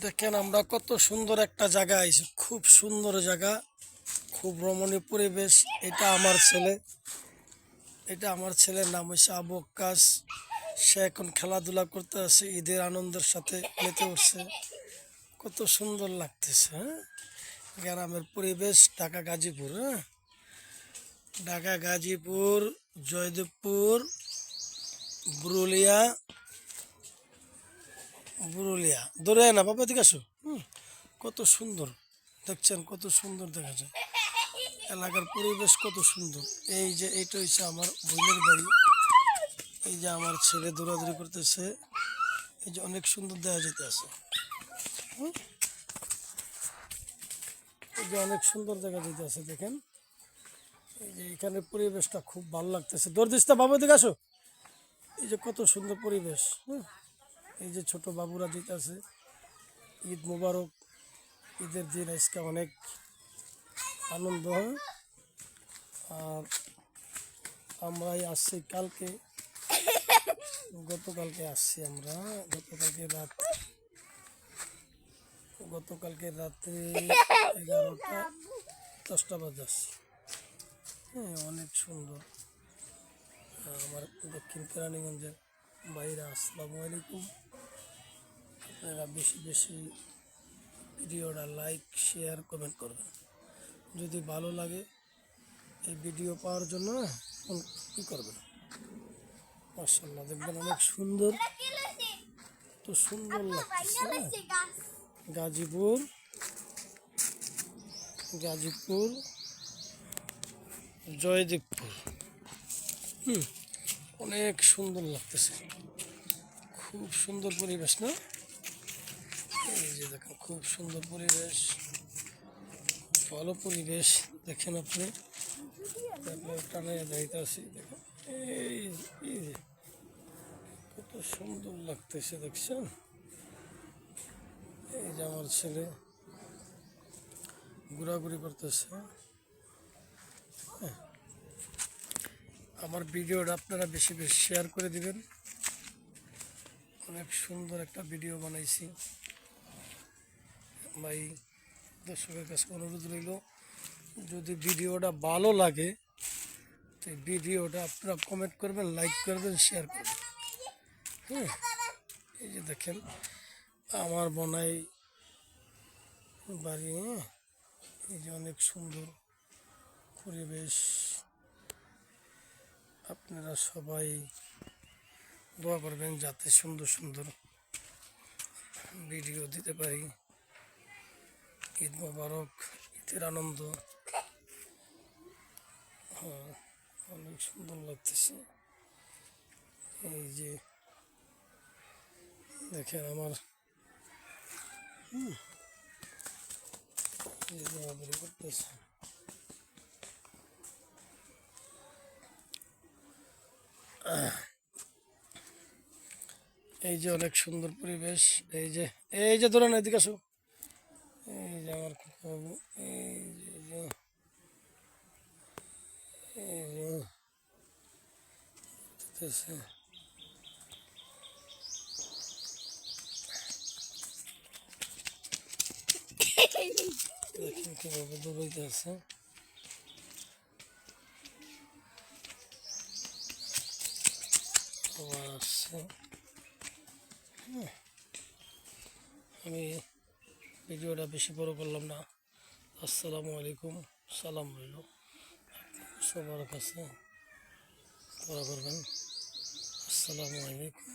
দেখেন আমরা কত সুন্দর একটা জায়গা আইছি, খুব সুন্দর জায়গা, খুব রমণীয় পরিবেশ। এটা আমার ছেলের নাম হচ্ছে আবু আক্কাস। সে এখন খেলাধুলা করতে আছে, ঈদের আনন্দের সাথে মেতে উঠছে। কত সুন্দর লাগতেছে। হ্যাঁ, গ্রামের পরিবেশ, ঢাকা গাজীপুর। হ্যাঁ, ঢাকা গাজীপুর, জয়দেবপুর, পুরুলিয়া, দৌড়ে না বাবা, দিকে আসো। কত সুন্দর দেখছেন, কত সুন্দর দেখা যায়। এলাকার পরিবেশ কত সুন্দর। এই যে এইটা হচ্ছে আমার বোনের বাড়ি। এই যে আমার ছেলে দৌড়াদৌড়ি করতেছে। এই যে অনেক সুন্দর দেখা যেতে আছে। এই যে অনেক সুন্দর দেখা যেতে আছে, দেখেন। এই যে এখানে পরিবেশটা খুব ভালো লাগতেছে। দৌড় দিস না বাবা, দিকে আসো। এই যে কত সুন্দর পরিবেশ। এই যে ছোট বাবুরা যেতে আছে। ঈদ মুবারক, ঈদের দিন আজকে অনেক আনন্দ হয়। আর আমরাই আসছি কালকে, গতকালকে আসছি আমরা। গতকালকে রাতে 11টা 10টা বাজে আসছি। হ্যাঁ, অনেক সুন্দর। আমার দক্ষিণ কেরানীগঞ্জের বাইরে, আসসালামু আলাইকুম। আপনারা বেশি বেশি ভিডিওটা লাইক, শেয়ার, কমেন্ট করবেন। যদি ভালো লাগে এই ভিডিও পাওয়ার জন্য কী করবেন। মাশাআল্লাহ, দেখবেন অনেক সুন্দর, কত সুন্দর লাগতেছে। গাজীপুর, জয়দেবপুর। অনেক সুন্দর লাগতেছে, খুব সুন্দর পরিবেশ না? এই যে দেখেন, খুব সুন্দর পরিবেশ, ভালো পরিবেশ। দেখেন আপনি, টানে যাইতে আসি, দেখেন। এই যে কত সুন্দর লাগতেছে, দেখছেন? এই যে আমার ছেলে ঘোরাঘুরি করতেছে। আমার ভিডিওটা আপনারা বেশি বেশি শেয়ার করে দিবেন। অনেক সুন্দর একটা ভিডিও বানাইছি ভাই। দর্শকের কাছে অনুরোধ রইল, যদি ভিডিওটা ভালো লাগে তো ভিডিওটা আপনারা কমেন্ট করবেন, লাইক করবেন, শেয়ার করবেন। হ্যাঁ, এই যে দেখেন আমার বোনাই বাড়ি। এই যে অনেক সুন্দর পরিবেশ। আপনারা সবাই দোয়া করবেন যাতে সুন্দর সুন্দর ভিডিও দিতে পারি। ঈদ মোবারক, ঈদের আনন্দ। অনেক সুন্দর লাগতেছে। এই যে দেখেন আমার করতেছে। এই যে অনেক সুন্দর পরিবেশ। এই যে ধরেন, এদিকে আসো। এই যে আমার বাবু, এই যে দেখতেছে। দেখেন কিভাবে দৌড়াইতে আছে। আবার আসছে। আমি ভিডিওটা বেশি বড় করলাম না। আসসালামু আলাইকুম, সালাম রইল সবার কাছে। দোয়া করবেন। আসসালামু আলাইকুম।